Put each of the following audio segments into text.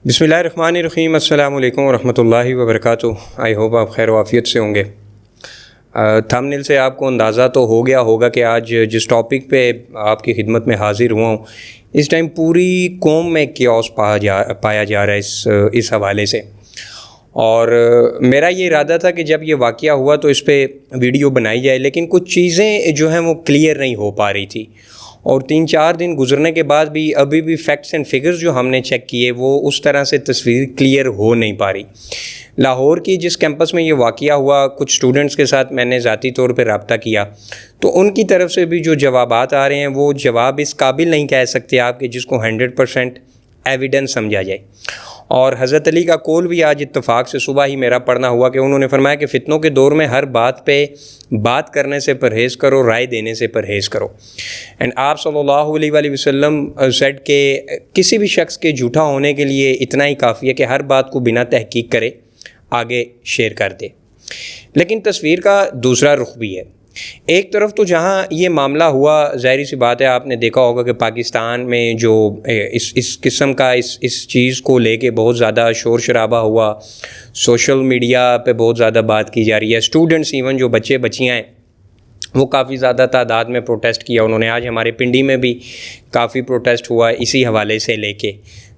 بسم اللہ الرحمن الرحیم۔ السلام علیکم ورحمۃ اللہ وبرکاتہ۔ آئی ہوپ آپ خیر و عافیت سے ہوں گے۔ تھمبنیل سے آپ کو اندازہ تو ہو گیا ہوگا کہ آج جس ٹاپک پہ آپ کی خدمت میں حاضر ہوا ہوں، اس ٹائم پوری قوم میں کیوس پایا جا رہا ہے اس حوالے سے، اور میرا یہ ارادہ تھا کہ جب یہ واقعہ ہوا تو اس پہ ویڈیو بنائی جائے، لیکن کچھ چیزیں جو ہیں وہ کلیئر نہیں ہو پا رہی تھی، اور 3-4 دن گزرنے کے بعد بھی ابھی بھی فیکٹس اینڈ فگرز جو ہم نے چیک کیے وہ اس طرح سے تصویر کلیئر ہو نہیں پا رہی۔ لاہور کی جس کیمپس میں یہ واقعہ ہوا، کچھ اسٹوڈنٹس کے ساتھ میں نے ذاتی طور پہ رابطہ کیا، تو ان کی طرف سے بھی جو جوابات آ رہے ہیں وہ جواب اس قابل نہیں کہہ سکتے آپ کہ جس کو 100% ایویڈنس سمجھا جائے۔ اور حضرت علی کا قول بھی آج اتفاق سے صبح ہی میرا پڑھنا ہوا کہ انہوں نے فرمایا کہ فتنوں کے دور میں ہر بات پہ بات کرنے سے پرہیز کرو، رائے دینے سے پرہیز کرو۔ اینڈ آپ صلی اللہ علیہ وآلہ وسلم سیڈ کہ کسی بھی شخص کے جھوٹا ہونے کے لیے اتنا ہی کافی ہے کہ ہر بات کو بنا تحقیق کرے آگے شیئر کر دے۔ لیکن تصویر کا دوسرا رخ بھی ہے۔ ایک طرف تو جہاں یہ معاملہ ہوا، ظاہری سی بات ہے، آپ نے دیکھا ہوگا کہ پاکستان میں جو اس قسم کا اس چیز کو لے کے بہت زیادہ شور شرابہ ہوا، سوشل میڈیا پہ بہت زیادہ بات کی جا رہی ہے، اسٹوڈنٹس ایون جو بچے بچیاں ہیں وہ کافی زیادہ تعداد میں پروٹیسٹ کیا انہوں نے۔ آج ہمارے پنڈی میں بھی کافی پروٹیسٹ ہوا اسی حوالے سے لے کے،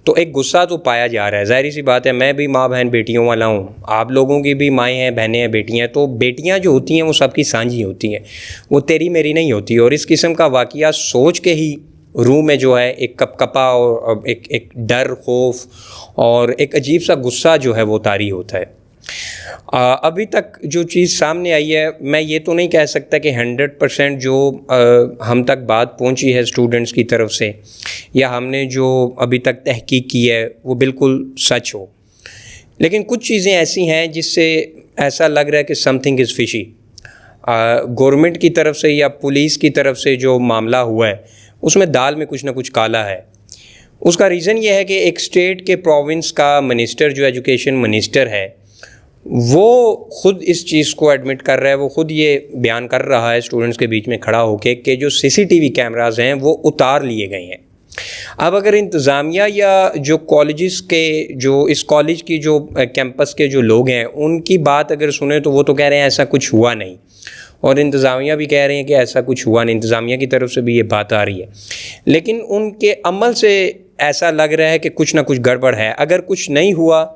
تو ایک غصہ تو پایا جا رہا ہے۔ ظاہری سی بات ہے، میں بھی ماں بہن بیٹیوں والا ہوں، آپ لوگوں کی بھی مائیں ہیں، بہنیں ہیں، بیٹیاں ہیں، تو بیٹیاں جو ہوتی ہیں وہ سب کی سانجھی ہوتی ہیں، وہ تیری میری نہیں ہوتی، اور اس قسم کا واقعہ سوچ کے ہی روح میں جو ہے ایک کپکپا اور ایک ڈر، خوف اور ایک عجیب سا غصہ جو ہے وہ طاری ہوتا ہے۔ ابھی تک جو چیز سامنے آئی ہے، میں یہ تو نہیں کہہ سکتا کہ 100% جو ہم تک بات پہنچی ہے اسٹوڈنٹس کی طرف سے یا ہم نے جو ابھی تک تحقیق کی ہے وہ بالکل سچ ہو، لیکن کچھ چیزیں ایسی ہیں جس سے ایسا لگ رہا ہے کہ سم تھنگ از فشی۔ گورنمنٹ کی طرف سے یا پولیس کی طرف سے جو معاملہ ہوا ہے اس میں دال میں کچھ نہ کچھ کالا ہے۔ اس کا ریزن یہ ہے کہ ایک اسٹیٹ کے پروونس کا منسٹر جو ایجوکیشن منسٹر ہے وہ خود اس چیز کو ایڈمٹ کر رہا ہے، وہ خود یہ بیان کر رہا ہے اسٹوڈنٹس کے بیچ میں کھڑا ہو کے کہ جو CCTV کیمراز ہیں وہ اتار لیے گئے ہیں۔ اب اگر انتظامیہ یا جو کالجز کے جو اس کالج کی جو کیمپس کے جو لوگ ہیں ان کی بات اگر سنیں تو وہ تو کہہ رہے ہیں ایسا کچھ ہوا نہیں، اور انتظامیہ بھی کہہ رہے ہیں کہ ایسا کچھ ہوا نہیں، انتظامیہ کی طرف سے بھی یہ بات آ رہی ہے، لیکن ان کے عمل سے ایسا لگ رہا ہے کہ کچھ نہ کچھ گڑبڑ ہے۔ اگر کچھ نہیں ہوا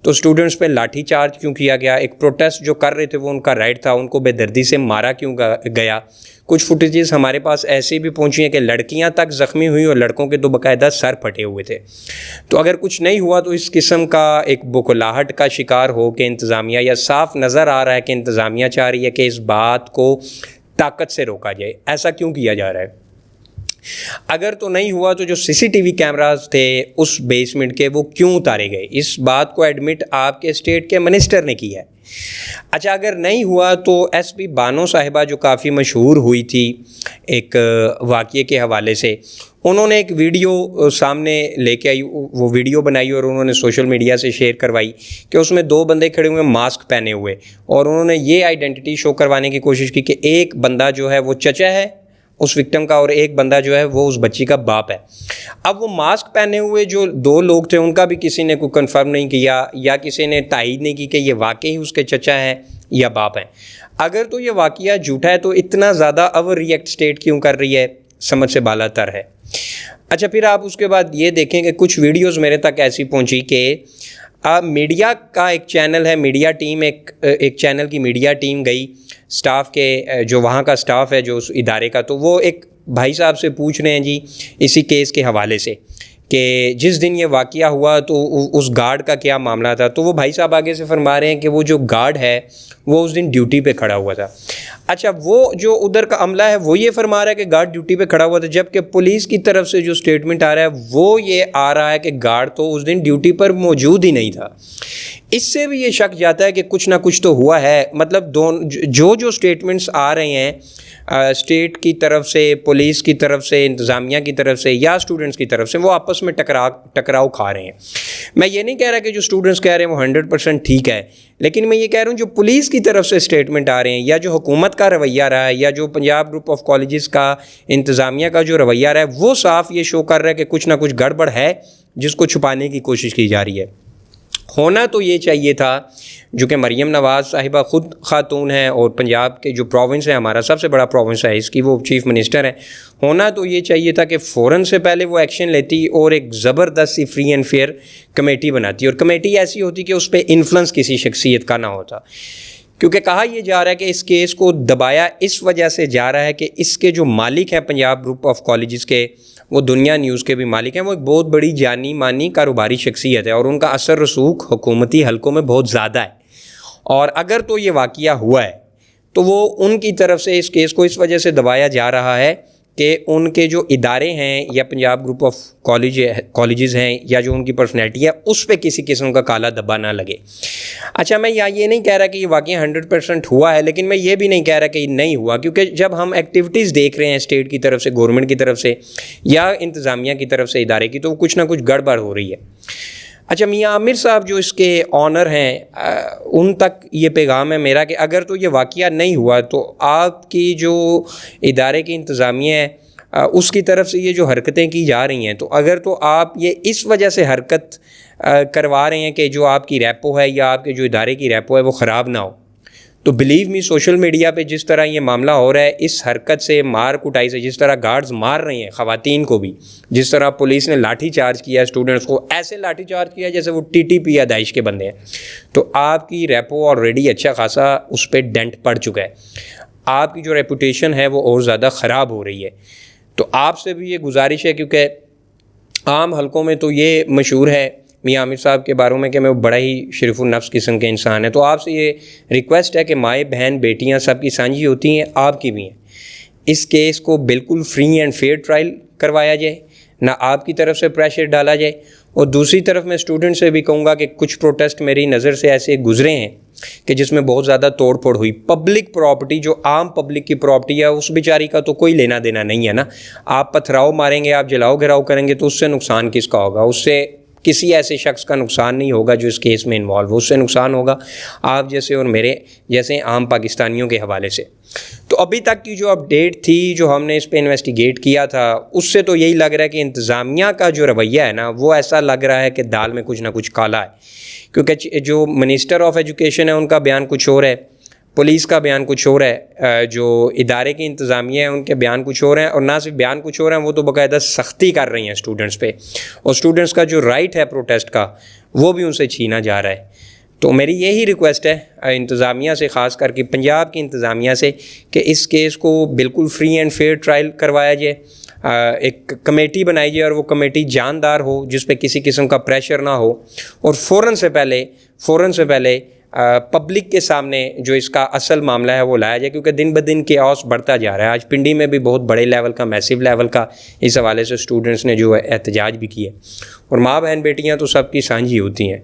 تو اسٹوڈنٹس پہ لاٹھی چارج کیوں کیا گیا؟ ایک پروٹیسٹ جو کر رہے تھے وہ ان کا رائٹ تھا، ان کو بے دردی سے مارا کیوں گیا؟ کچھ فوٹیجز ہمارے پاس ایسی بھی پہنچی ہیں کہ لڑکیاں تک زخمی ہوئی اور لڑکوں کے تو باقاعدہ سر پھٹے ہوئے تھے۔ تو اگر کچھ نہیں ہوا تو اس قسم کا ایک بکلاہٹ کا شکار ہو کہ انتظامیہ، یا صاف نظر آ رہا ہے کہ انتظامیہ چاہ رہی ہے کہ اس بات کو طاقت سے روکا جائے۔ ایسا کیوں کیا جا رہا ہے؟ اگر تو نہیں ہوا تو جو CCTV کیمراز تھے اس بیسمنٹ کے وہ کیوں اتارے گئے؟ اس بات کو ایڈمٹ آپ کے اسٹیٹ کے منسٹر نے کیا ہے۔ اچھا، اگر نہیں ہوا تو SP بانو صاحبہ جو کافی مشہور ہوئی تھی ایک واقعے کے حوالے سے، انہوں نے ایک ویڈیو سامنے لے کے آئی، وہ ویڈیو بنائی اور انہوں نے سوشل میڈیا سے شیئر کروائی کہ اس میں 2 بندے کھڑے ہوئے ماسک پہنے ہوئے، اور انہوں نے یہ آئیڈینٹی شو کروانے کی کوشش کی کہ ایک بندہ جو ہے وہ چچا ہے اس وکٹم کا اور ایک بندہ جو ہے وہ اس بچی کا باپ ہے۔ اب وہ ماسک پہنے ہوئے جو 2 لوگ تھے ان کا بھی کسی نے کوئی کنفرم نہیں کیا یا کسی نے تائید نہیں کی کہ یہ واقعی اس کے چچا ہیں یا باپ ہیں۔ اگر تو یہ واقعہ جھوٹا ہے تو اتنا زیادہ اوور ریئیکٹ اسٹیٹ کیوں کر رہی ہے؟ سمجھ سے بالا تر ہے۔ اچھا، پھر آپ اس کے بعد یہ دیکھیں کہ کچھ ویڈیوز میرے تک ایسی پہنچی کہ میڈیا کا ایک چینل ہے، میڈیا ٹیم ایک چینل کی میڈیا ٹیم گئی سٹاف کے، جو وہاں کا سٹاف ہے جو اس ادارے کا، تو وہ ایک بھائی صاحب سے پوچھ رہے ہیں جی اسی کیس کے حوالے سے کہ جس دن یہ واقعہ ہوا تو اس گارڈ کا کیا معاملہ تھا؟ تو وہ بھائی صاحب آگے سے فرما رہے ہیں کہ وہ جو گارڈ ہے وہ اس دن ڈیوٹی پہ کھڑا ہوا تھا۔ اچھا، وہ جو ادھر کا عملہ ہے وہ یہ فرما رہا ہے کہ گارڈ ڈیوٹی پہ کھڑا ہوا تھا، جبکہ پولیس کی طرف سے جو اسٹیٹمنٹ آ رہا ہے وہ یہ آ رہا ہے کہ گارڈ تو اس دن ڈیوٹی پر موجود ہی نہیں تھا۔ اس سے بھی یہ شک جاتا ہے کہ کچھ نہ کچھ تو ہوا ہے. مطلب جو اسٹیٹمنٹس آ رہے ہیں اسٹیٹ کی طرف سے, پولیس کی طرف سے, انتظامیہ کی طرف سے یا اسٹوڈنٹس کی طرف سے, وہ آپس میں ٹکراؤ کھا رہے ہیں. میں یہ نہیں کہہ رہا کہ جو اسٹوڈنٹس کہہ رہے ہیں وہ 100% ٹھیک ہے, لیکن میں یہ کہہ رہا ہوں جو پولیس کی طرف سے اسٹیٹمنٹ آ رہے ہیں یا جو حکومت کا رویہ رہا ہے یا جو پنجاب گروپ آف کالجز کا, انتظامیہ کا جو رویہ رہا ہے, وہ صاف یہ شو کر رہا ہے کہ کچھ نہ کچھ گڑبڑ ہے جس کو چھپانے کی کوشش کی جا رہی ہے. ہونا تو یہ چاہیے تھا, جو کہ مریم نواز صاحبہ خود خاتون ہیں اور پنجاب کے جو پروونس ہے, ہمارا سب سے بڑا پروونس ہے اس کی, وہ چیف منسٹر ہیں. ہونا تو یہ چاہیے تھا کہ فوراً سے پہلے وہ ایکشن لیتی اور ایک زبردست سی فری اینڈ فیئر کمیٹی بناتی, اور کمیٹی ایسی ہوتی کہ اس پہ انفلوئنس کسی شخصیت کا نہ ہوتا. کیونکہ کہا یہ جا رہا ہے کہ اس کیس کو دبایا اس وجہ سے جا رہا ہے کہ اس کے جو مالک ہیں پنجاب گروپ آف کالجز کے, وہ دنیا نیوز کے بھی مالک ہیں, وہ ایک بہت بڑی جانی مانی کاروباری شخصیت ہے اور ان کا اثر رسوخ حکومتی حلقوں میں بہت زیادہ ہے. اور اگر تو یہ واقعہ ہوا ہے تو وہ ان کی طرف سے اس کیس کو اس وجہ سے دبایا جا رہا ہے کہ ان کے جو ادارے ہیں یا پنجاب گروپ آف کالجز ہیں یا جو ان کی پرسنالٹی ہے, اس پہ کسی قسم کا کالا دھبا نہ لگے. اچھا, میں یہ نہیں کہہ رہا کہ یہ واقعہ 100% ہوا ہے, لیکن میں یہ بھی نہیں کہہ رہا کہ یہ نہیں ہوا, کیونکہ جب ہم ایکٹیویٹیز دیکھ رہے ہیں اسٹیٹ کی طرف سے, گورنمنٹ کی طرف سے یا انتظامیہ کی طرف سے ادارے کی, تو کچھ نہ کچھ گڑبڑ ہو رہی ہے. اچھا, میاں عامر صاحب جو اس کے آنر ہیں, ان تک یہ پیغام ہے میرا کہ اگر تو یہ واقعہ نہیں ہوا تو آپ کی جو ادارے کی انتظامیہ ہے اس کی طرف سے یہ جو حرکتیں کی جا رہی ہیں, تو اگر تو آپ یہ اس وجہ سے حرکت کروا رہے ہیں کہ جو آپ کی ریپو ہے یا آپ کے جو ادارے کی ریپو ہے وہ خراب نہ ہو, تو بلیو می سوشل میڈیا پہ جس طرح یہ معاملہ ہو رہا ہے, اس حرکت سے, مار کٹائی سے, جس طرح گارڈز مار رہے ہیں خواتین کو بھی, جس طرح پولیس نے لاٹھی چارج کیا اسٹوڈنٹس کو, ایسے لاٹھی چارج کیا جیسے وہ TTP یا داعش کے بندے ہیں, تو آپ کی ریپو آلریڈی اچھا خاصا اس پہ ڈینٹ پڑ چکا ہے. آپ کی جو ریپوٹیشن ہے وہ اور زیادہ خراب ہو رہی ہے. تو آپ سے بھی یہ گزارش ہے, کیونکہ عام حلقوں میں تو یہ مشہور ہے میاں عامر صاحب کے بارے میں کہ میں بڑا ہی شریف النفس قسم کے انسان ہیں, تو آپ سے یہ ریکویسٹ ہے کہ مائیں بہن بیٹیاں سب کی سانجھی ہوتی ہیں, آپ کی بھی ہیں. اس کیس کو بالکل فری اینڈ فیئر ٹرائل کروایا جائے, نہ آپ کی طرف سے پریشر ڈالا جائے. اور دوسری طرف میں اسٹوڈنٹ سے بھی کہوں گا کہ کچھ پروٹیسٹ میری نظر سے ایسے گزرے ہیں کہ جس میں بہت زیادہ توڑ پھوڑ ہوئی. پبلک پراپرٹی, جو عام پبلک کی پراپرٹی ہے, اس بیچاری کا تو کوئی لینا دینا نہیں ہے نا. آپ پتھراؤ ماریں گے, آپ جلاؤ گھراؤ کریں گے, تو اس سے نقصان کس کا ہوگا؟ اس سے کسی ایسے شخص کا نقصان نہیں ہوگا جو اس کیس میں انوالو ہو, اس سے نقصان ہوگا آپ جیسے اور میرے جیسے عام پاکستانیوں کے حوالے سے. تو ابھی تک کی جو اپڈیٹ تھی, جو ہم نے اس پہ انویسٹیگیٹ کیا تھا, اس سے تو یہی لگ رہا ہے کہ انتظامیہ کا جو رویہ ہے نا, وہ ایسا لگ رہا ہے کہ دال میں کچھ نہ کچھ کالا ہے. کیونکہ جو منسٹر آف ایجوکیشن ہے ان کا بیان کچھ اور ہے, پولیس کا بیان کچھ اور ہے, جو ادارے کی انتظامیہ ہیں ان کے بیان کچھ اور ہیں, اور نہ صرف بیان کچھ اور ہیں, وہ تو باقاعدہ سختی کر رہی ہیں اسٹوڈنٹس پہ, اور اسٹوڈنٹس کا جو رائٹ ہے پروٹیسٹ کا وہ بھی ان سے چھینا جا رہا ہے. تو میری یہی ریکویسٹ ہے انتظامیہ سے, خاص کر کے پنجاب کی انتظامیہ سے, کہ اس کیس کو بالکل فری اینڈ فیئر ٹرائل کروایا جائے, ایک کمیٹی بنائی جائے, اور وہ کمیٹی جاندار ہو جس پہ کسی قسم کا پریشر نہ ہو, اور فوراً سے پہلے پبلک کے سامنے جو اس کا اصل معاملہ ہے وہ لایا جائے. کیونکہ دن بدن کیاس بڑھتا جا رہا ہے. آج پنڈی میں بھی بہت بڑے لیول کا, میسیو لیول کا اس حوالے سے اسٹوڈنٹس نے جو ہے احتجاج بھی کیا, اور ماں بہن بیٹیاں تو سب کی سانجھی ہوتی ہیں.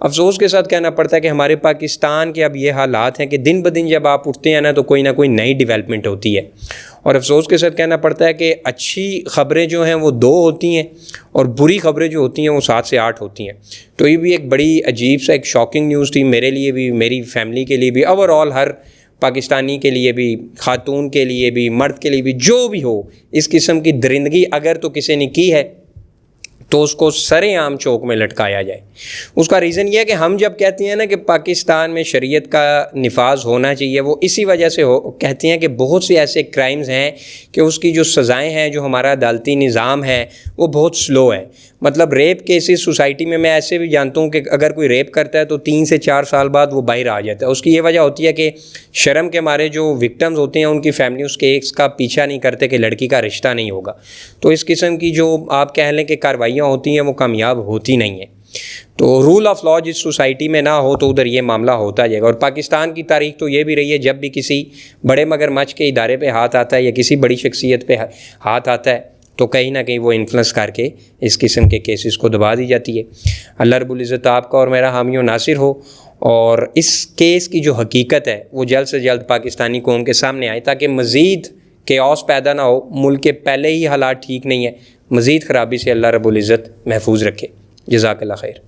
افسوس کے ساتھ کہنا پڑتا ہے کہ ہمارے پاکستان کے اب یہ حالات ہیں کہ دن بدن جب آپ اٹھتے ہیں نا تو کوئی نہ کوئی نئی ڈیولپمنٹ ہوتی ہے, اور افسوس کے ساتھ کہنا پڑتا ہے کہ اچھی خبریں جو ہیں وہ 2 ہوتی ہیں, اور بری خبریں جو ہوتی ہیں وہ 7 سے 8 ہوتی ہیں. تو یہ بھی ایک بڑی عجیب سا ایک شاکنگ نیوز تھی میرے لیے بھی, میری فیملی کے لیے بھی, اوور آل ہر پاکستانی کے لیے بھی, خاتون کے لیے بھی, مرد کے لیے بھی, جو بھی ہو. اس قسم کی درندگی اگر تو کسی نے کی ہے تو اس کو سر عام چوک میں لٹکایا جائے. اس کا ریزن یہ ہے کہ ہم جب کہتے ہیں نا کہ پاکستان میں شریعت کا نفاذ ہونا چاہیے, وہ اسی وجہ سے کہتے ہیں کہ بہت سے ایسے کرائمز ہیں کہ اس کی جو سزائیں ہیں, جو ہمارا عدالتی نظام ہے وہ بہت سلو ہے. مطلب ریپ کیسز سوسائٹی میں ایسے بھی جانتا ہوں کہ اگر کوئی ریپ کرتا ہے تو 3 سے 4 سال بعد وہ باہر آ جاتا ہے. اس کی یہ وجہ ہوتی ہے کہ شرم کے مارے جو وکٹمز ہوتے ہیں ان کی فیملی اس کیس کا پیچھا نہیں کرتے کہ لڑکی کا رشتہ نہیں ہوگا. تو اس قسم کی جو آپ کہہ لیں کہ کارروائیاں ہوتی ہیں وہ کامیاب ہوتی نہیں ہیں. تو رول آف لا جس سوسائٹی میں نہ ہو تو ادھر یہ معاملہ ہوتا جائے گا. اور پاکستان کی تاریخ تو یہ بھی رہی ہے, جب بھی کسی بڑے مگرمچھ کے ادارے پہ ہاتھ آتا ہے یا کسی بڑی شخصیت پہ ہاتھ آتا ہے تو کہیں نہ کہیں وہ انفلنس کر کے اس قسم کے کیسز کو دبا دی جاتی ہے. اللہ رب العزت آپ کا اور میرا حامی و ناصر ہو, اور اس کیس کی جو حقیقت ہے وہ جلد سے جلد پاکستانی قوم کے سامنے آئے تاکہ مزید کیوس پیدا نہ ہو. ملک کے پہلے ہی حالات ٹھیک نہیں ہیں, مزید خرابی سے اللہ رب العزت محفوظ رکھے. جزاک اللہ خیر.